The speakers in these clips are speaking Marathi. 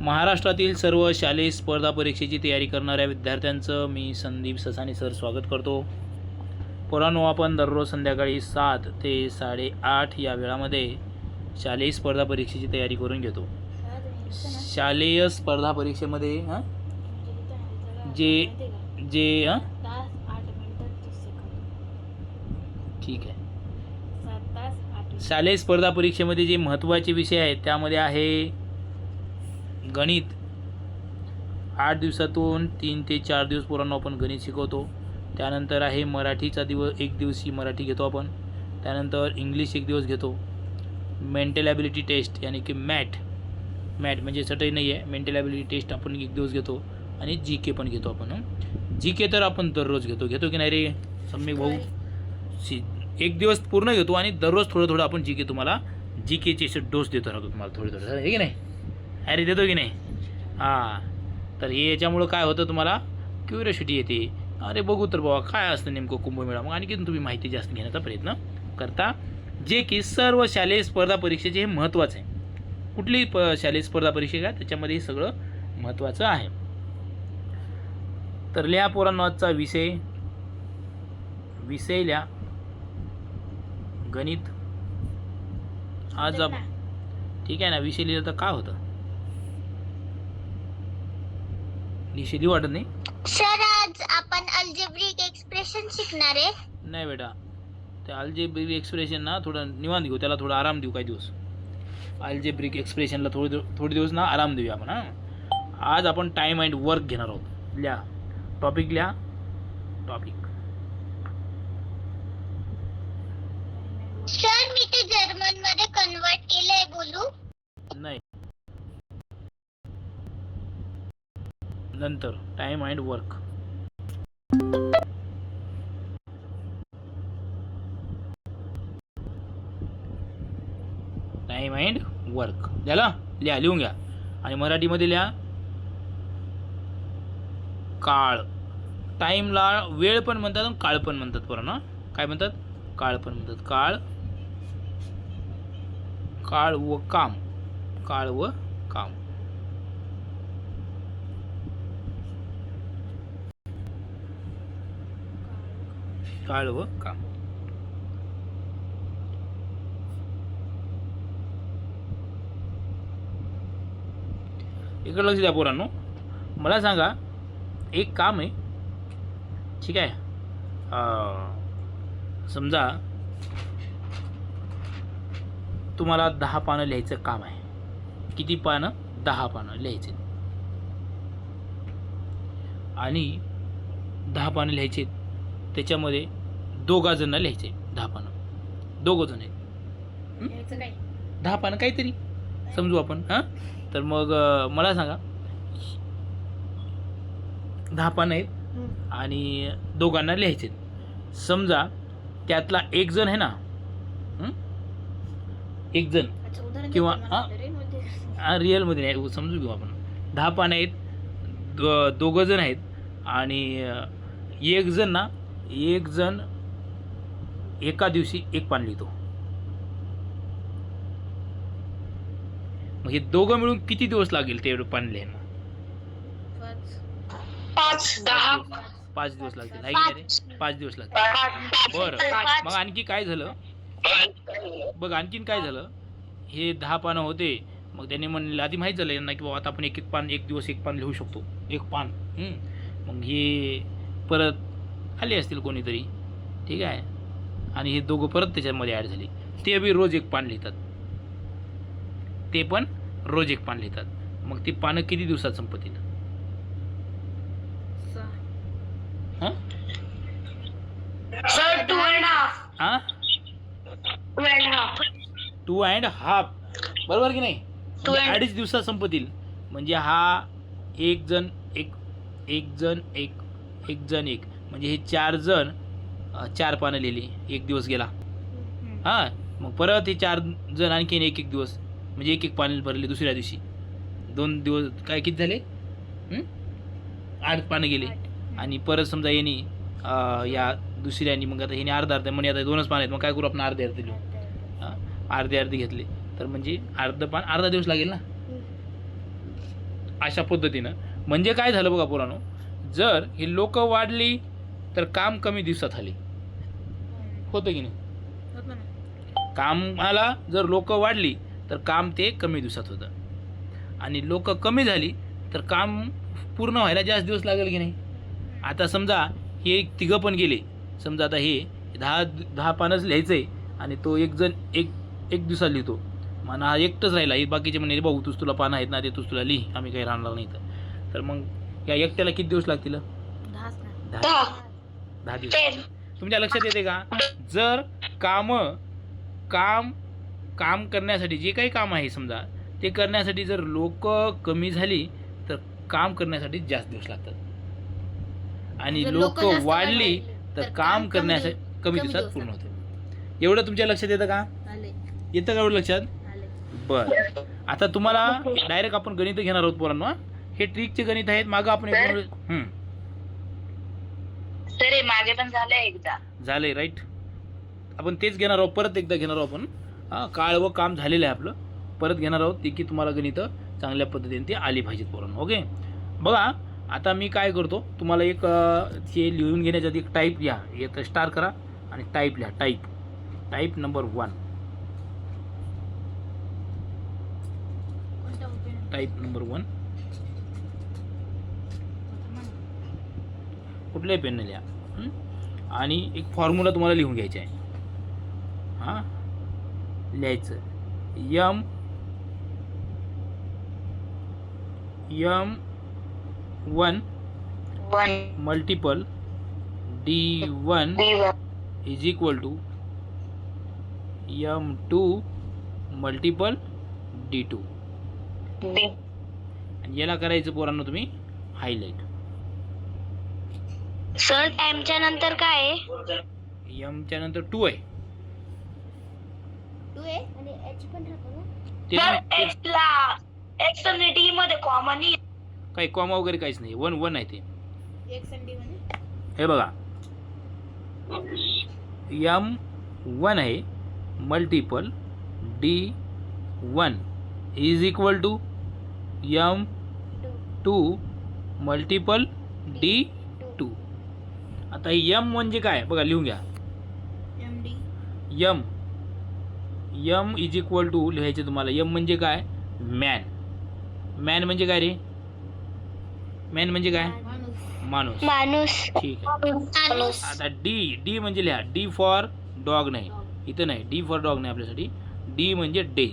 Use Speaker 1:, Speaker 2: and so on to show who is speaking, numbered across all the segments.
Speaker 1: महाराष्ट्रातील सर्व शालेय स्पर्धा परीक्षेची तयारी करणाऱ्या विद्यार्थ्यांचं मी संदीप ससाने सर स्वागत करतो. पोरांनो, आपण दररोज संध्याकाळी 7 ते 8:30 या वेळामध्ये शालेय स्पर्धा परीक्षेची तयारी करून घेतो. शालेय स्पर्धा परीक्षेमध्ये जे ठीक आहे. शालेय स्पर्धा परीक्षेमध्ये जे महत्त्वाचे विषय आहेत त्यामध्ये आहे गणित. 8 दिवसातून 3 ते 4 दिवस पोरांना आपण गणित शिकवतो. त्यानंतर आहे मराठीचा दिवस, 1 दिवशी मराठी घेतो आपण. त्यानंतर इंग्लिश 1 दिवस घेतो. मेंटल ॲबिलिटी टेस्ट यानी की मॅट म्हणजे सटही नाही आहे, मेंटल ॲबिलिटी टेस्ट आपण 1 दिवस घेतो. आणि जी के पण घेतो आपण. जी के तर आपण दररोज घेतो की नाही रे सम्यक भाऊ? 1 दिवस पूर्ण घेतो आणि दररोज थोडं थोडं आपण जी के तुम्हाला जी केचे डोस देतो राहतो तुम्हाला थोडे आहे की नाही? अरे देतो की नाही? तर हे याच्यामुळं काय होतं, तुम्हाला क्युरियोसिटी येते. अरे बघू तर बाबा काय असतं नेमकं कुंभमेळा. मग आणखी तुम्ही माहिती जास्त घेण्याचा प्रयत्न करता, जे की सर्व शालेय स्पर्धा परीक्षेचे हे महत्त्वाचं आहे. कुठलीही शालेय स्पर्धा परीक्षा का त्याच्यामध्ये हे सगळं महत्त्वाचं आहे. तर लिहा पोरांनो आजचा विषय लिहा गणित. आज ठीक आहे ना, विषय लिहिलं तर काय होतं? लिहिली वाटत नाही
Speaker 2: सर. आज आपण अल्जेब्रिक एक्सप्रेशन शिकणार आहे.
Speaker 1: नाही बेटा, ते अल्जेब्रिक एक्सप्रेशन ना थोडं निवांत घेऊ, त्याला थोडा आराम देऊ काही दिवस. अल्जेब्रिक एक्सप्रेशनला थोडे दिवस ना आराम देऊया आपण. आज आपण टाईम अँड वर्क घेणार आहोत. लिहा टॉपिक, लिहा टॉपिक.
Speaker 2: सर मी ते जर्मन मध्ये कन्वर्ट केलंय, बोलू?
Speaker 1: नाही, नंतर time and work. Time and work द्याला लिहा, लिहून घ्या. आणि मराठीमध्ये लिहा काळ. टाईमला वेळ पण म्हणतात आणि काळ पण म्हणतात. पोरांनो काय म्हणतात? काळ पण म्हणतात. काळ व काम. काळ व काम. काळ व काम. इकडे लक्ष द्या पोरांनो. मला सांगा, एक काम आहे, ठीक आहे? समजा तुम्हाला 10 पानं लिहायचं काम आहे. किती पानं? 10 पानं लिहायचे. आणि 10 पानं लिहायचे, त्याच्यामध्ये 2 जणांना लिहायचे 10 पानं. 2 जण आहेत, 10 पानं काहीतरी समजू आपण. तर मग मला सांगा, 10 पानं आहेत आणि 2 लिहायचे. समजा त्यातला 1 जण आहे ना, 1 जण किंवा रिअलमध्ये नाही, समजू घेऊ आपण. 10 पानं आहेत, 2 जण आहेत आणि 1 जण एका दिवशी 1 पान लिहितो. मग हे 2 मिळून किती दिवस लागेल ते पान लिहायला? 5 दिवस लागतील. आहे की नाही? 5 दिवस लागतील. बरं, मग आणखी काय झालं? आणखीन काय झालं? हे 10 पानं होते. मग त्यांनी म्हणले, आधी माहीत झालं यांना की बाबा आता आपण एक दिवस 1 पान लिहू शकतो. 1 पान. मग हे परत आले असतील कोणीतरी, ठीक आहे? आणि हे 2 परत त्याच्यामध्ये ॲड झाले. ते बी रोज 1 पान लिहितात. मग ती पानं किती दिवसात संपतील?
Speaker 2: सर
Speaker 1: 2.5. बरोबर की नाही? 2.5 दिवसात संपतील. म्हणजे हा 1 जण 1 म्हणजे हे 4 जण 4 पानं लिहिली, 1 दिवस गेला. मग परत हे 4 जण आणखीन 1 दिवस, म्हणजे 1 पान भरले. दुसऱ्या दिवशी 2 दिवस काय किती झाले? 8 पानं गेले. आणि परत समजा यांनी या दुसऱ्यानी, मग आता ह्याने अर्धा म्हणजे आता 2च पान आहेत, मग काय करू आपण? अर्धे लिहू. अर्धे घेतले तर म्हणजे अर्धा दिवस लागेल ना. अशा पद्धतीनं. म्हणजे काय झालं बघा पोरांनो, जर ही लोक वाढली तर काम कमी दिवसात आली, होतं की नाही? कामाला जर लोक वाढली तर काम ते कमी दिवसात होतं, आणि लोक कमी झाली तर काम पूर्ण व्हायला जास्त दिवस लागेल की नाही? आता समजा हे तिघं पण गेले, समजा आता हे 10 पानच लिहायचं आहे आणि तो एक जण एक दिवसात लिहितो, मग हा एकटंच राहिला, हे बाकीचे म्हणे भाऊ तुला पानं आहेत ना, ते तुला लिही, आम्ही काही राहणार नाही तर मग या एकट्याला किती दिवस लागतील? 10 दिवस. तुमच्या लक्षात येते का? जर काम करण्यासाठी जे काही काम आहे समजा ते करण्यासाठी जर लोक कमी झाली तर काम करण्यासाठी जास्त दिवस लागतात, आणि लोक वाढली तर काम करण्यासाठी कमी दिवसात पूर्ण होते. एवढं तुमच्या लक्षात येतं का? येतं का एवढं लक्षात? बरं, आता तुम्हाला डायरेक्ट आपण गणित घेणार आहोत पोरांनो. हे ट्रिकचे गणित आहेत. मागं आपण
Speaker 3: सर मागे पण झालंय एकदा.
Speaker 1: झालंय राईट. आपण तेच घेणार आहोत, परत एकदा घेणार आहोत आपण. काळ व काम झालेलं आहे आपलं, परत घेणार आहोत ते की तुम्हाला गणित चांगल्या पद्धतीने ते आली पाहिजेत पोरांनो. ओके, बघा आता मी काय करतो, तुम्हाला एक हे लिहून घेण्याच्या आधी एक टाईप लिहा, एक स्टार करा आणि टाईप लिहा. Type number 1. टाईप नंबर 1 कुठल्याही पेनने लिहा. आणि एक फॉर्म्युला तुम्हाला लिहून घ्यायचा आहे. हां, लिहायचं M1 multiple D1 is equal to M2 multiple D2. आणि याला करायचं पोरांनो तुम्ही हायलाइट.
Speaker 2: सर एमच्या नंतर काय आहे?
Speaker 1: एमच्या नंतर 2 आहे.
Speaker 2: 2 आहे आणि एच पण राहतो ना?
Speaker 1: ते
Speaker 3: एक्स ला एक्स आणि डी मध्ये कॉमन आहे.
Speaker 1: काही कॉमा वगैरे काहीच नाही, 1 आहे ते.
Speaker 2: एक्स आणि डी मध्ये
Speaker 1: हे बघा, M1 आहे multiple D1 is equal to M2 multiple D2. आता M म्हणजे काय बघा, लिहून घ्या. M इज इक्वल टू लिहायचे तुम्हाला. M म्हणजे काय? मॅन म्हणजे काय रे? मॅन म्हणजे काय? माणूस. ठीक आहे. आता डी म्हणजे लिहा. डी फॉर डॉग नाही, इथं नाही. डी फॉर डॉग नाही आपल्यासाठी. डी म्हणजे डे.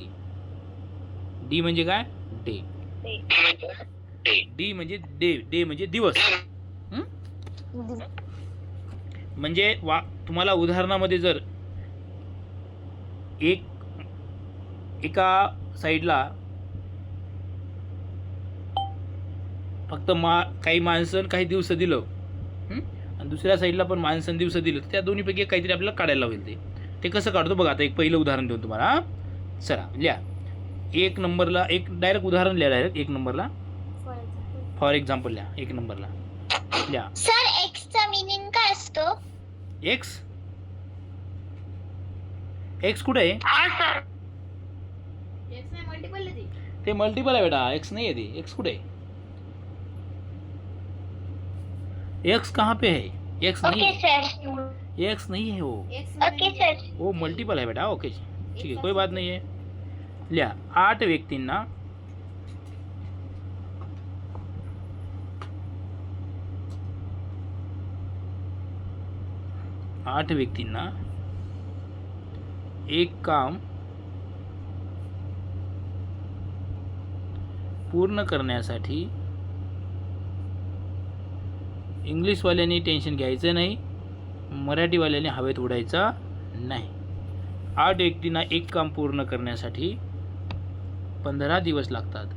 Speaker 1: डी म्हणजे काय? डे. डी म्हणजे डे म्हणजे दिवस. म्हणजे तुम्हाला उदाहरणामध्ये जर एका साईडला फक्त काही माणसं काही दिवस दिलं, आणि दुसऱ्या साईडला पण माणसं दिवस दिलं, तर त्या दोन्हीपैकी काहीतरी आपल्याला काढायला होईल. ते कसं काढतो बघा. आता एक पहिलं उदाहरण देऊन तुम्हाला. चला लिहा. 1 नंबरला एक डायरेक्ट उदाहरण लिहा. डायरेक्ट 1 नंबरला फॉर एक्झाम्पल लिहा. 1 नंबरला लिहा.
Speaker 2: सर एक्स चा मीनिंग काय असतो?
Speaker 1: एक्स कुठे आहे?
Speaker 3: हा सर,
Speaker 2: एक्स नाही मल्टिपल आहे
Speaker 1: ते मल्टिपल आहे बेटा, एक्स नहीं है. ते एक्स कुठे है? एक्स कहाँ पे है? एक्स नहीं
Speaker 2: ओके
Speaker 1: है.
Speaker 2: सर.
Speaker 1: एक्स नहीं है वो.
Speaker 2: Okay sir.
Speaker 1: वो मल्टिपल है बेटा. ओके ठीक है, कोई बात नहीं है. लिहा. 8 व्यक्तींना एक काम पूर्ण करण्यासाठी इंग्लिशवाल्यांनी टेन्शन घ्यायचं नाही, मराठीवाल्यांनी हवेत उडायचा नाही. 8 व्यक्तींना एक काम पूर्ण करण्यासाठी 15 दिवस लागतात.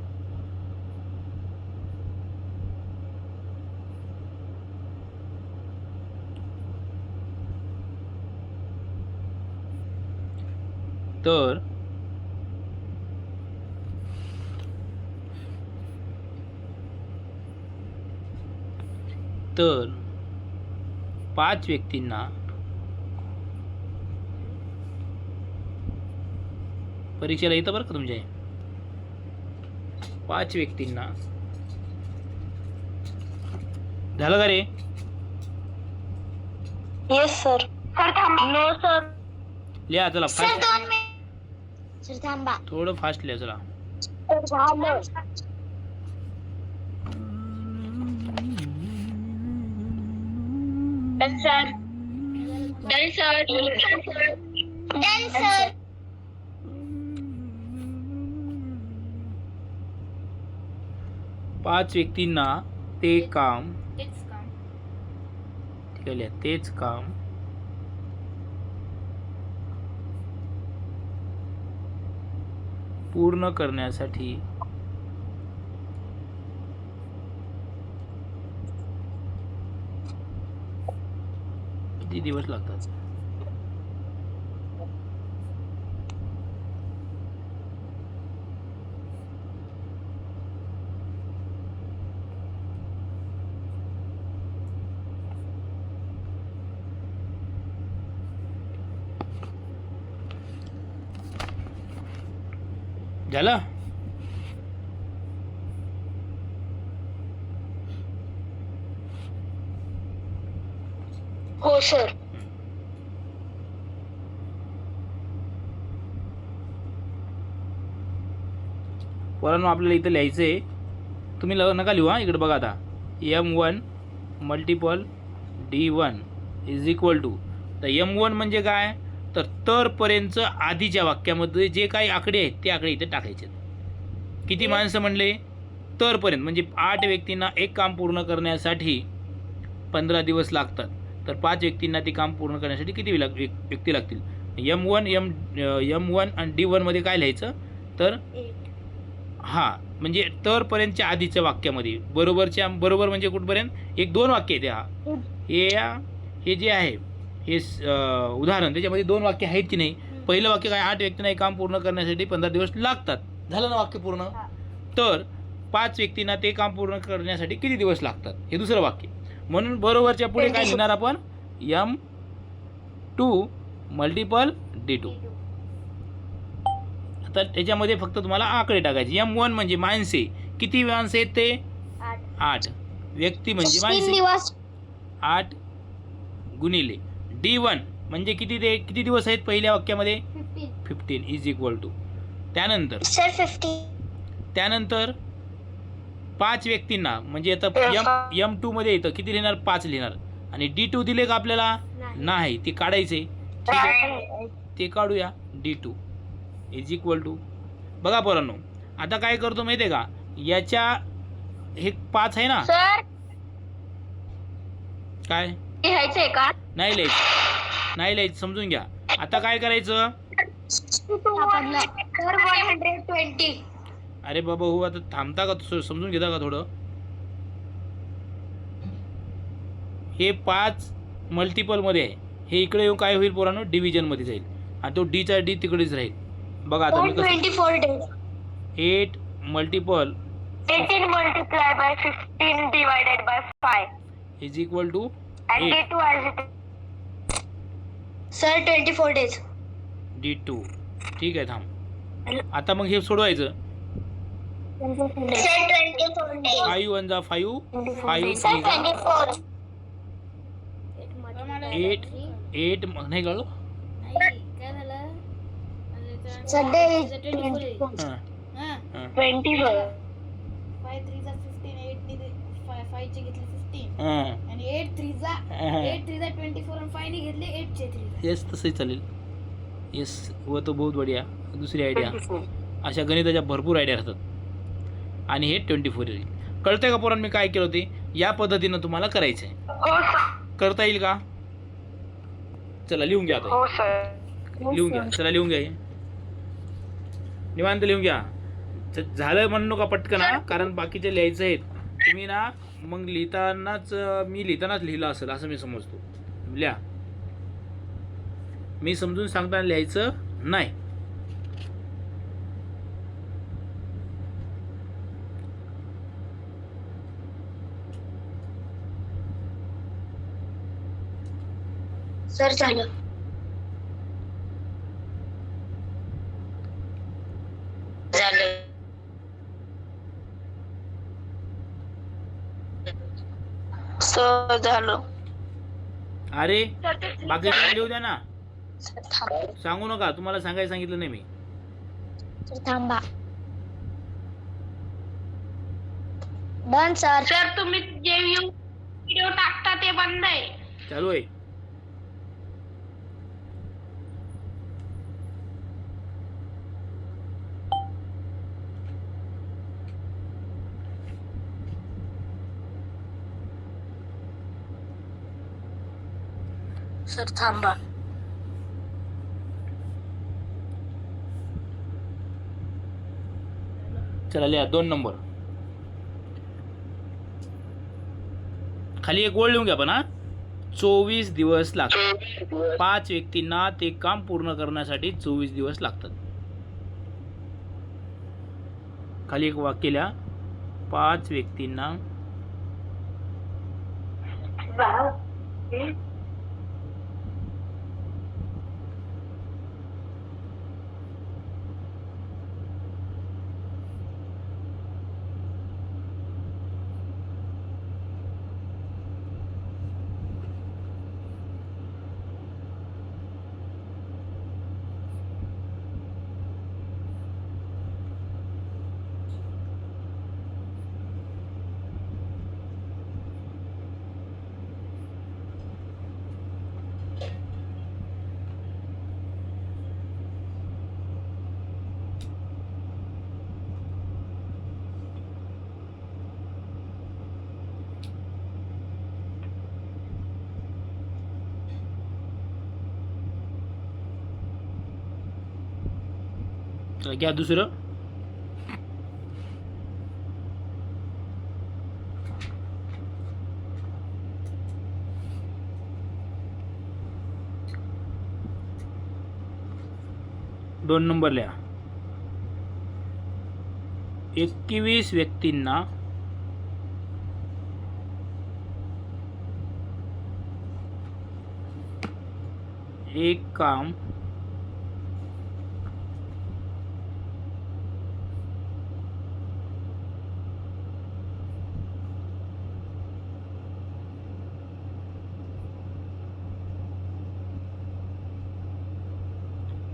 Speaker 1: तर 5 व्यक्तींना परीक्षेला येतं बरं का तुमच्या. 5 व्यक्तींना झालं का रे?
Speaker 3: Yes sir. सर थांबा. No sir.
Speaker 1: लिहा चला
Speaker 2: सर
Speaker 1: फास्ट.
Speaker 2: 2 मिनिट. सर थांबा.
Speaker 1: थोडं फास्ट लिहा चला.
Speaker 3: Done sir. Done sir.
Speaker 2: Done sir.
Speaker 1: पाच व्यक्तींना ते काम, ठीक आहे लिहा, तेच काम पूर्ण करण्यासाठी किती दिवस लागतात? झालं?
Speaker 3: हो सर.
Speaker 1: पोरांनो आपल्याला इथं लिहायचं आहे. तुम्ही नका लिहू. इकडे बघा आता. M1 multiple D1 is equal to. तर M1 म्हणजे काय? तर पर्यंत आधीच्या वाक्यामध्ये जे काही आकडे आहेत ते आकडे इथे टाकायचे. किती माणसं म्हणले? तरपर्यंत म्हणजे 8 व्यक्तींना एक काम पूर्ण करण्यासाठी 15 दिवस लागतात. तर 5 व्यक्तींना ते काम पूर्ण करण्यासाठी किती व्यक्ती लागतील? M1 आणि D1 मध्ये काय लिहायचं? तर हां म्हणजे तरपर्यंतच्या आधीच्या वाक्यामध्ये बरोबर म्हणजे कुठपर्यंत? 1-2 वाक्य आहेत. हे जे आहे हे उदाहरण त्याच्यामध्ये 2 वाक्य आहेत की नाही? पहिलं वाक्य काय? 8 व्यक्तींना हे काम पूर्ण करण्यासाठी 15 दिवस लागतात. झालं ना वाक्य पूर्ण? तर 5 व्यक्तींना ते काम पूर्ण करण्यासाठी किती दिवस लागतात? हे दुसरं वाक्य. म्हणून बरोबरच्या पुढे काय लिहिणार आपण? M2 multiple D2. आता त्याच्यामध्ये फक्त तुम्हाला आकडे टाकायचे. M1 म्हणजे माणसे. किती माणसं आहेत ते? 8. व्यक्ती म्हणजे माणसे 8 गुणिले D1 म्हणजे किती दिवस आहेत पहिल्या वाक्यामध्ये? 15 इज इक्वल टू. त्यानंतर
Speaker 2: सर 50.
Speaker 1: त्यानंतर 5 व्यक्तींना म्हणजे आता M2 मध्ये येतं किती लिहिणार? 5 लिहिणार. आणि D2 दिले का आपल्याला? नाही. ते काढायचे. ठीक आहे ते काढूया. D2 is equal to. बघा पोरांनो आता काय करतो माहिती आहे का? याच्या हे 5 आहे ना?
Speaker 3: सर
Speaker 1: काय
Speaker 3: लिहायचंय का?
Speaker 1: नाही लिहायचं समजून घ्या. आता काय करायचं?
Speaker 3: सर 120.
Speaker 1: अरे बाबा हो आता थांबता का? समजून घेता का थोडं? हे 5 मल्टिपलमध्ये आहे. हे इकडे येऊन काय होईल पोरांनो? डिव्हिजनमध्ये जाईल आणि तो डीचा डी तिकडेच राहील. बघा आता मी कसं
Speaker 2: 24 days.
Speaker 1: 8 multiple
Speaker 3: 18 multiplied by 15 divided by 5
Speaker 1: is equal to
Speaker 3: and
Speaker 1: 8
Speaker 3: D2 as it is.
Speaker 2: Sir 24 days.
Speaker 1: D2. ठीक आहे थांब. आता मग हे सोडवायचं.
Speaker 2: Sir 24 days.
Speaker 1: 5 1 जा 5 5
Speaker 2: सर
Speaker 1: 3 जा
Speaker 2: 24.
Speaker 1: 8 नाही कळलं?
Speaker 2: Sir day is 24.
Speaker 1: हां हां
Speaker 3: 24.
Speaker 4: 5 3 चा 15 8 ने 5 चे घेतले 15
Speaker 1: हां
Speaker 4: आणि 8 3 चा 24 आणि 5 ने घेतले 8 चे 3.
Speaker 1: येस तसंही चालेल. येस व तो बहुत बढिया. दुसरी आयडिया. अशा गणिताच्या भरपूर आयडिया असतात आणि हे 24 येईल. कळतंय का पोरांनो मी काय केलं होते? या पद्धतीनं तुम्हाला करायचं आहे.
Speaker 3: हो सर.
Speaker 1: करता येईल का? चला लिहून घ्या आता.
Speaker 3: हो सर.
Speaker 1: लिहून घ्या. चला लिहून घ्या. निवांत लिहून घ्या. झालं म्हणू नका पटकन हा, कारण बाकीचे लिहायचं आहेत. तुम्ही ना मग लिहितानाच लिहिलं असेल असं मी समजतो. लिहा. मी समजून सांगताना लिहायचं नाही.
Speaker 2: सर झालं.
Speaker 3: सर सर झालं.
Speaker 1: अरे बाकी लिहू द्या ना,
Speaker 2: सर थांबा.
Speaker 1: सांगू नका, तुम्हाला सांगायला सांगितलं नाही मी.
Speaker 2: सर थांबा. Done sir.
Speaker 3: सर तुम्ही जे व्हिडिओ टाकता ते बंद आहे.
Speaker 1: चालू आहे.
Speaker 2: सर थांबा.
Speaker 1: चला लिहा 2 नंबर. खाली एक ओळ लिहून घ्या पण हा. 24 दिवस लागतात. 5 व्यक्तींना ते काम पूर्ण करण्यासाठी 24 दिवस लागतात. खाली एक वाक्य लिहा. 5 व्यक्तींना चला घ्या दुसरं. दोन नंबर लिहा. 21 व्यक्तींना एक काम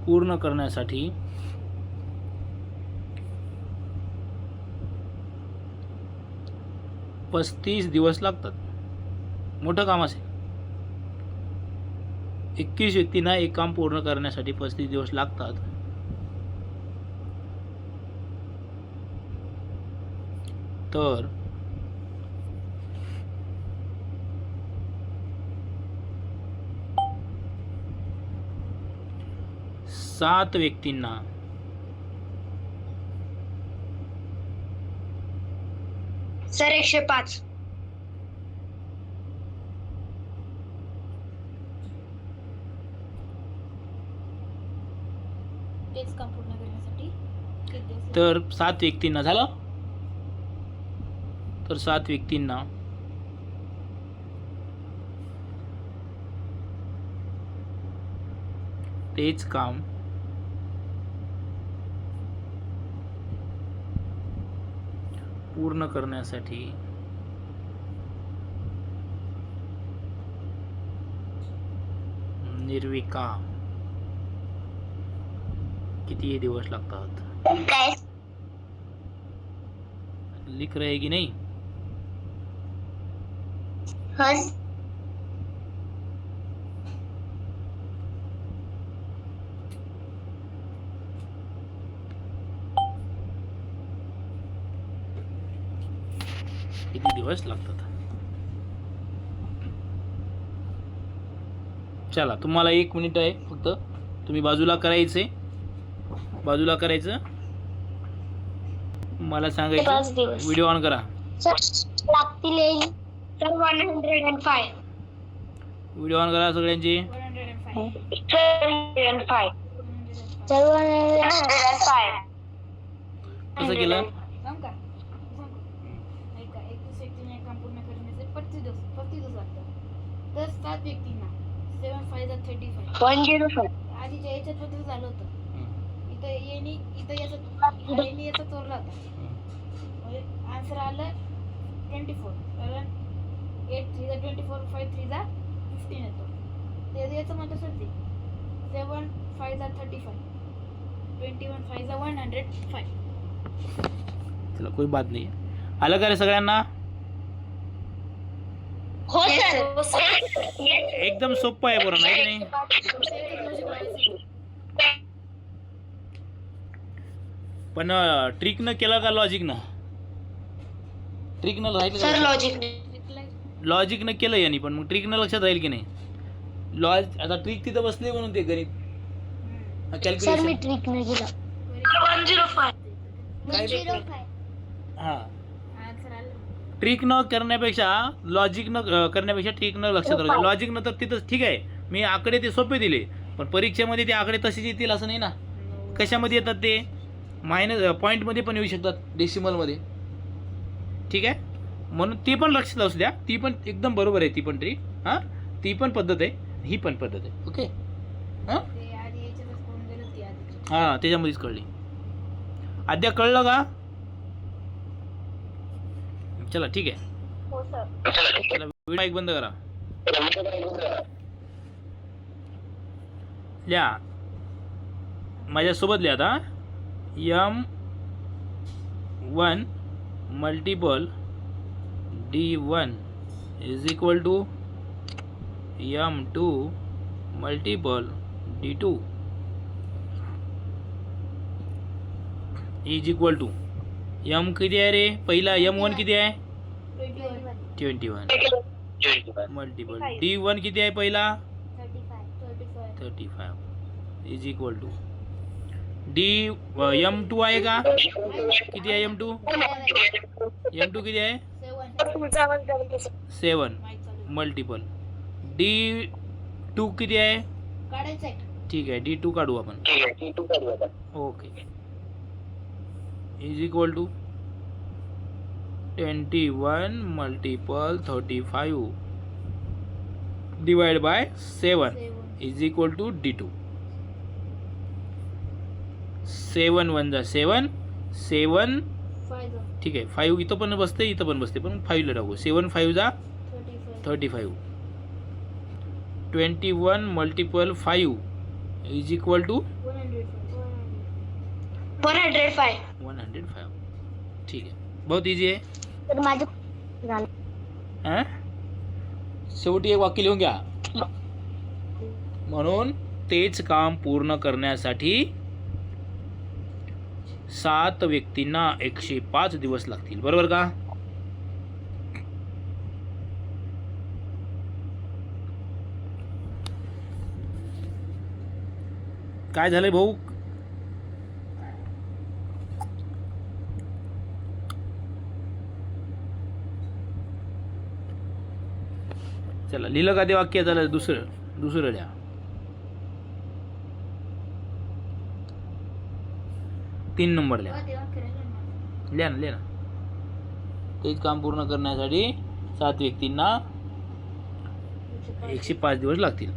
Speaker 1: पूर्ण करण्यासाठी 35 दिवस लागतात. मोठं काम असेल. 21 व्यक्तींना एक काम पूर्ण करण्यासाठी 35 दिवस लागतात. तर 7 व्यक्तींना
Speaker 3: सर 105.
Speaker 4: तेच काम पूर्ण करण्यासाठी किती दिवस
Speaker 1: तर 7 व्यक्तींना झालं. तर 7 व्यक्तींना तेच काम पूर्ण करण्यासाठी निर्विका किती दिवस लागतात.
Speaker 2: काय
Speaker 1: लिख रहे की नहीं.
Speaker 2: हो
Speaker 1: किती दिवस लागतात. चला तुम्हाला 1 मिनिट आहे फक्त. तुम्ही बाजूला करायचं. मला
Speaker 2: 5
Speaker 1: सांगायचं.
Speaker 2: दिवस.
Speaker 1: व्हिडिओ ऑन करा.
Speaker 2: सर लागतील.
Speaker 3: सर 105.
Speaker 1: व्हिडिओ ऑन करा सगळ्यांची.
Speaker 4: 105
Speaker 3: सर 105.
Speaker 2: सर्व
Speaker 3: 105.
Speaker 1: कसं केलं.
Speaker 4: सांग का ऐका 21 व्यक्तींना काम पूर्ण करण्यासाठी 35 दिवस लागतात. तर 7 व्यक्तींना 7 5 35
Speaker 3: 105.
Speaker 4: आधीच्या याच्यात पण तसं झालं होतं. इथं याचा चोरला होता. आन्सर आलं 24. कारण 8 3 जा 24, 5 3 जा 15 येतो. ते याचं म्हणतो सर ते 7 5 जा 35, 21 5 जा 105.
Speaker 1: चला कोई बात नाही. आलं का रे सगळ्यांना?
Speaker 3: हो सर.
Speaker 1: एकदम सोपं आहे बरं नाही की नाही? पण ट्रिकनं केलं का लॉजिकनं? ट्रिकनं राहिलं
Speaker 3: सर
Speaker 1: का?
Speaker 3: लॉजिक
Speaker 1: लॉजिकनं केलं यांनी, पण मग ट्रिकनं लक्षात राहील की नाही? आता ट्रिक तिथं बसले म्हणून ते गणित
Speaker 3: सर मी
Speaker 1: कॅल्क्युलेशन.
Speaker 3: ट्रिक नाही केला. 105.
Speaker 1: काय
Speaker 2: 105.
Speaker 1: हां,
Speaker 4: आन्सर आलं.
Speaker 1: ट्रिक न करण्यापेक्षा लॉजिक न करण्यापेक्षा ट्रिक न लक्षात राहू. लॉजिक न तर तिथं ठीक आहे, मी आकडे ते सोपे दिले, पण परीक्षेमध्ये ते आकडे तसेच येतील असं नाही ना. कशामध्ये येतात ते? मायनस पॉईंटमध्ये पण येऊ शकतात, डेसिमलमध्ये. ठीक आहे, म्हणून ते पण लक्षात असू द्या. ती पण एकदम बरोबर आहे, ती पण ट्रिक. हां, ती पण पद्धत आहे, ही पण पद्धत आहे. ओके. हां
Speaker 4: ते आधी याच्यातच करून गेलं ती आधी.
Speaker 1: हां, त्याच्यामध्येच कळली. अद्या कळलं का? चला ठीक आहे.
Speaker 3: हो सर.
Speaker 1: चला माईक बंद करा. लिहा, माझ्यासोबत लिहा आता. M1 multiple D1 is equal to M2 multiple D2 is equal to M किती आहे रे? पहिला M1 किती आहे? 21 मल्टिपल D1 किती आहे पहिला? 35 इज इक्वल टू M2 आहे का? किती आहे M2? M2 किती आहे? 7 मल्टिपल D2 किती आहे?
Speaker 4: काढायचं आहे.
Speaker 1: ठीक आहे, D2 काढू आपण. Okay, is equal to 21 multiple 35 divide by 7 is equal to D2. 7 1 जा 7 7.
Speaker 4: 5 जा
Speaker 1: ठीक आहे, 5 इथं पण बसते, इथं पण बसते, पण 5 ला टाकू. 7 5 जा 35. 21 मल्टिपल 5 इज इक्वल टू
Speaker 3: 105.
Speaker 1: 105. ठीक आहे, बहुत इजी आहे.
Speaker 3: तर माझं
Speaker 1: हां, शेवटी एक वाक्य लिहून घ्या. म्हणून तेच काम पूर्ण करण्यासाठी 7 व्यक्तींना 105 दिवस लागतील. बरोबर का? काय झालंय भाऊ? चला लिहिलं का ते वाक्य? झालं दुसरं लिहा. तीन नंबर लिहा. लिहा ना. तेच काम पूर्ण करण्यासाठी 7 व्यक्तींना 105 दिवस लागतील.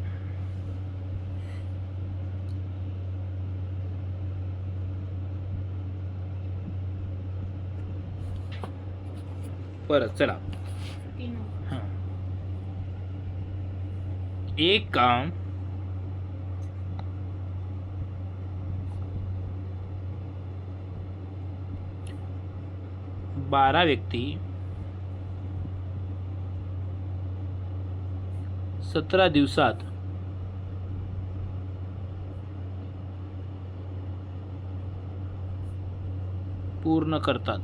Speaker 1: परत चला. हां, एक काम 12 व्यक्ती 17 दिवसात पूर्ण करतात.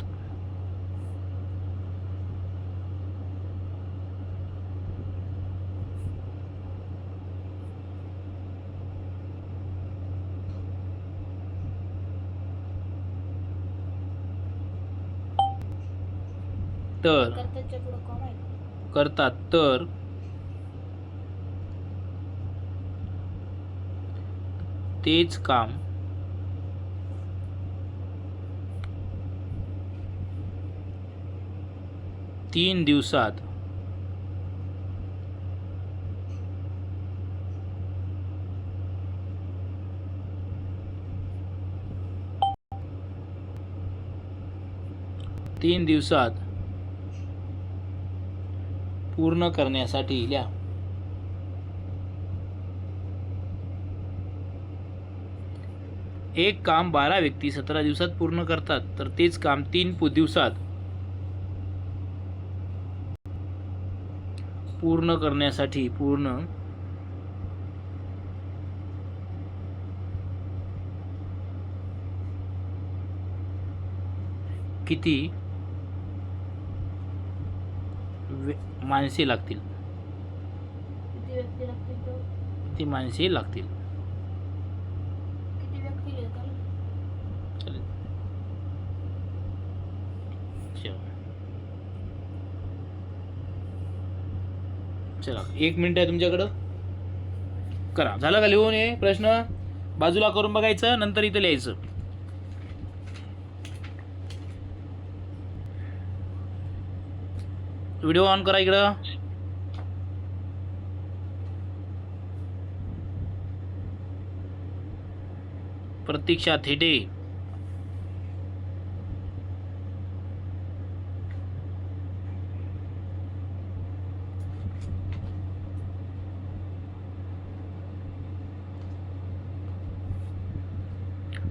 Speaker 1: तर
Speaker 4: कर्त्याच्या पुढं कॉमा आहे.
Speaker 1: करतात तर तेच काम 3 दिवसात पूर्ण करण्यासाठी लिहा. एक काम 12 व्यक्ती 17 दिवसात पूर्ण करतात, तर तेच काम 3 दिवसात पूर्ण करण्यासाठी किती माणसे लागतील?
Speaker 4: किती व्यक्ती लागतील तर?
Speaker 1: किती माणसे लागतील?
Speaker 4: किती व्यक्ती लागतात?
Speaker 1: चालेल. चला 1 मिनिट आहे तुमच्याकडं. करा. झालं का लिहून? हे प्रश्न बाजूला करून बघायचं, नंतर इथं लिहायचं. व्हिडिओ ऑन करा इकडं. प्रतीक्षा थेटे.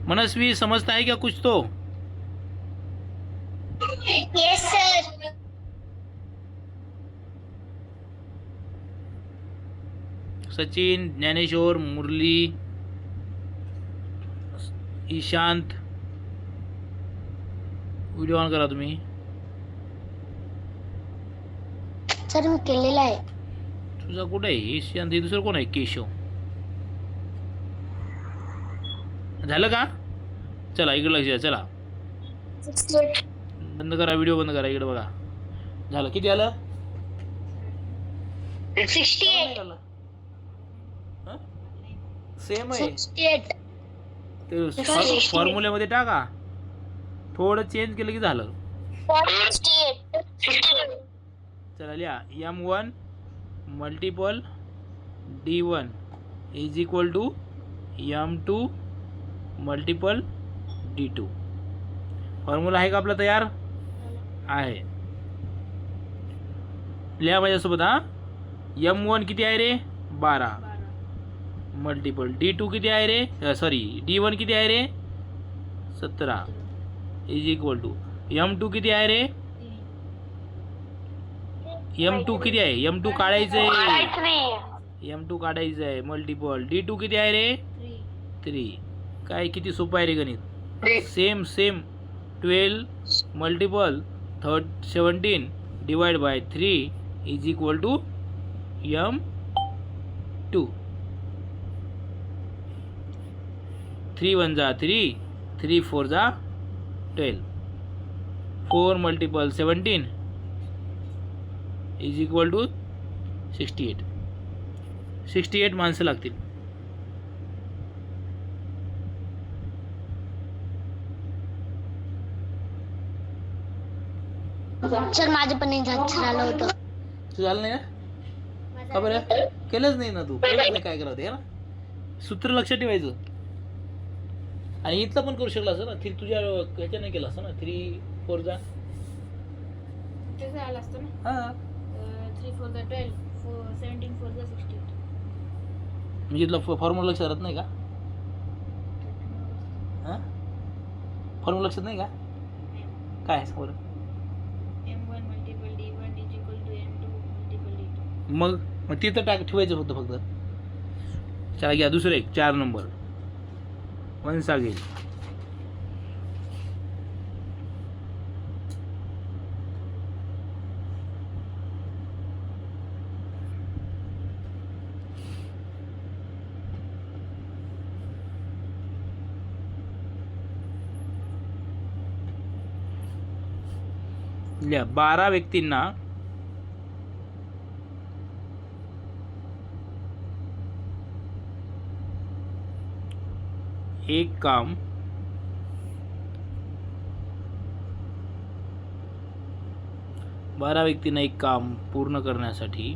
Speaker 1: मनस्वी समझता है क्या कुछ तो?
Speaker 2: Yes, sir.
Speaker 1: Sachin, Dnyaneshwar, Murli, Ishant, video on करा तुम्ही.
Speaker 2: सर मी केलेला आहे.
Speaker 1: तुझा कुठे आहे ईशांत? हे दुसरं कोण आहे? केशव. झालं का? चला इकडे लक्ष द्या. चला
Speaker 2: 68.
Speaker 1: बंद करा, व्हिडिओ बंद करा. इकडे बघा. झालं. किती आलं?
Speaker 2: 68.
Speaker 1: सेम आहे.
Speaker 2: 68.
Speaker 1: ते फॉर्म्युल्यामध्ये टाका. थोडं चेंज केलं की झालं.
Speaker 2: 68.
Speaker 1: चला लिहा. M1 multiple D1 is equal to M2 multiple D2. Formula आहे का आपला तयार? आहे. लिहा माझ्यासोबत. हा. M1 किती आहे रे? 12 मल्टिपल D2 किती आहे रे? सॉरी D1 किती आहे रे? 17 इज इक्वल टू M2 किती आहे रे? M2 किती आहे? M2 काढायचं आहे. M2 काढायचं आहे. मल्टिपल D2 किती आहे रे? 3. काय किती सोपं आहे रे गणित. Same 12 multiple 17 divide by 3 is equal to M2. 3 1 जा 3, 3 4 जा 12. 4 मल्टिपल 17 इज इक्वल टू 68. 68 माणसं लागतील.
Speaker 2: सर माझं पण एक्झाम झालं होतं.
Speaker 1: तू झालं नाही ना? का बरं? केलंच नाही ना तू? केलंच नाही. काय करावं ते ना? सूत्र लक्षात ठेवायचं. आणि इथलं पण करू शकला असं ना. 3 तुझ्या ह्याच्या नाही केलं असं ना. 3 4 जा.
Speaker 4: तसं आलं असतं ना.
Speaker 1: हां
Speaker 4: 3 4 12 17 4 68.
Speaker 1: म्हणजे इथलं फॉर्म्युला लक्षात राहत नाही का? हां फॉर्म्युला लक्षात नाही का? काय सांग बरं.
Speaker 4: M1 multiple D1 is equal to M2 multiple D2.
Speaker 1: मग तिथं ठेवायचं फक्त. चला घ्या दुसरं एक 4 नंबर. वंसा घेईल. लिहा 12 व्यक्तींना एक काम 12 व्यक्तींना एक काम पूर्ण करण्यासाठी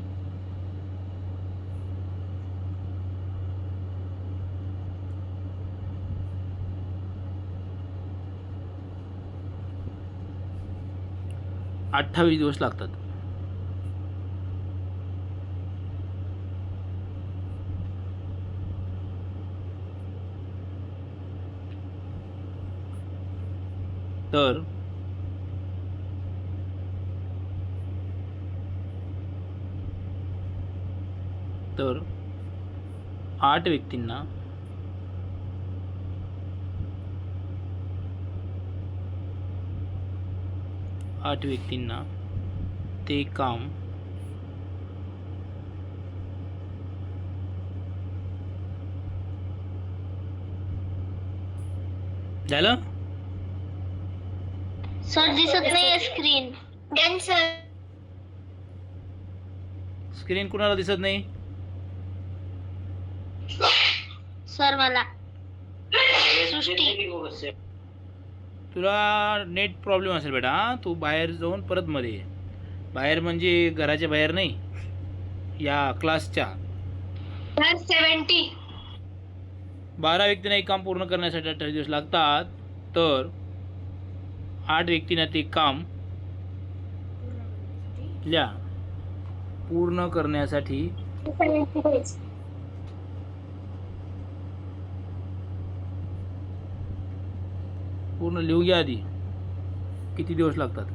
Speaker 1: 28 दिवस लागतात. तर तर 8 व्यक्तींना ते काम झालं.
Speaker 2: सर दिसत नाही स्क्रीन. Done sir.
Speaker 1: स्क्रीन कुणाला दिसत नाही?
Speaker 2: सर मला. सृष्टी.
Speaker 1: तुला नेट प्रॉब्लेम असेल बेटा. तू बाहेर जाऊन परत मध्ये ये. बाहेर म्हणजे घराच्या बाहेर नाही, या क्लासच्या.
Speaker 3: सर 70.
Speaker 1: 12 व्यक्तींना एक काम पूर्ण करण्यासाठी 28 दिवस लागतात. तर 8 व्यक्तींना ते काम लिहा. पूर्ण करण्यासाठी पूर्ण लिहून घ्या आधी किती दिवस लागतात.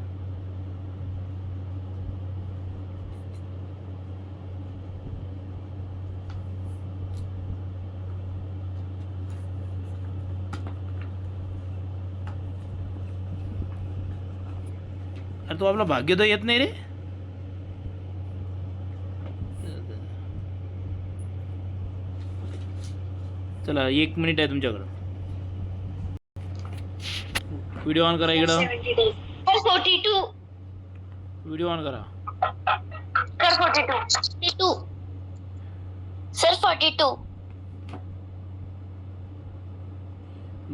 Speaker 1: अरे तो आपला भाग्योदय येत नाही रे. चला 1 मिनिट आहे तुमच्याकडं. व्हिडिओ ऑन करा इकडं.
Speaker 2: 42.
Speaker 1: व्हिडिओ ऑन करा.
Speaker 3: सर 42.
Speaker 2: 42. सर 42.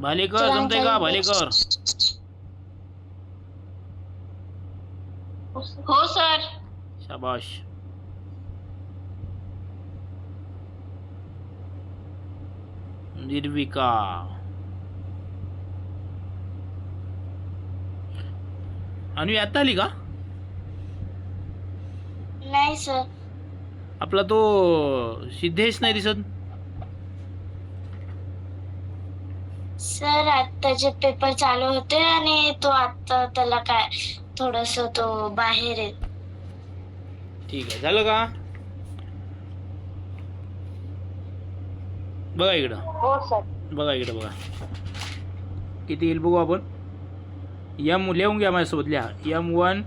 Speaker 1: भालेकर जमतंय का? भालेकर
Speaker 3: हो सर.
Speaker 1: शाबाश. निर्विका. आणि आता आली का?
Speaker 2: नाही सर.
Speaker 1: आपला तो सिद्धेश नाही दिसत.
Speaker 2: सर आत्ताचे पेपर चालू होते आणि तो आता त्याला काय थोडस तो बाहेर आहे.
Speaker 1: ठीक आहे. झालं का? बघा इकडं.
Speaker 3: हो सर.
Speaker 1: बघा इकडं. बघा किती येईल बघू आपण. यम लिहून घ्या माझ्यासोबत. लिहा. M1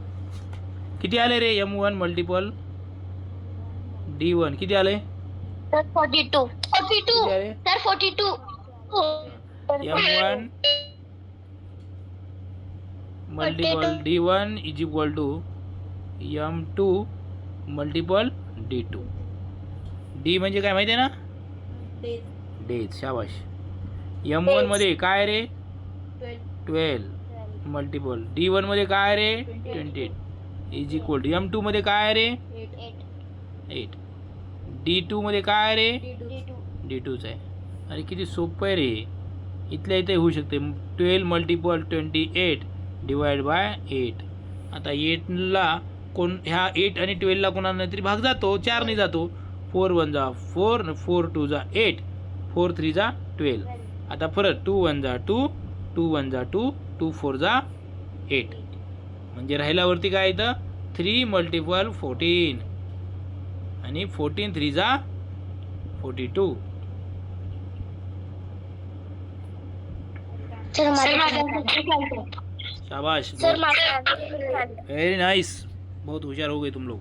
Speaker 1: किती आले रे? M1 मल्टिपल D1 किती आले?
Speaker 2: सर 42. 42.
Speaker 1: किती आले?
Speaker 2: सर 42. हो.
Speaker 1: M1 multiple D1 is equal to M2 multiple D2. D म्हणजे काय माहिती आहे ना? डेज. शाबाश. M1 मध्ये काय रे? 12 मल्टिपल D1 मध्ये काय रे? 28 इज इक्वल टू M2 मध्ये काय रे? 8. D2 मध्ये काय रे? D2च आहे. अरे किती सोपं आहे रे. इथल्या इथे होऊ शकते. 12 मल्टिपल 28 डिवाइड बाय 8. आता 8ला कोण ह्या 8 आणि 12ला कोणाला तरी भाग जातो. 4 नाही जातो. 4 1 जा 4, 4 2 जा 8, 4 3 जा 12. आता परत 2 1 जा 2, 2 1 जा 2, 2 4 जा 8. म्हणजे राहिल्यावरती काय येतं? 3 मल्टिपल 14 आणि 14 3 जा 42.
Speaker 2: सर
Speaker 1: शाबाश.
Speaker 2: Sir
Speaker 1: very nice. बहुत होशियार हो गए तुम लोग.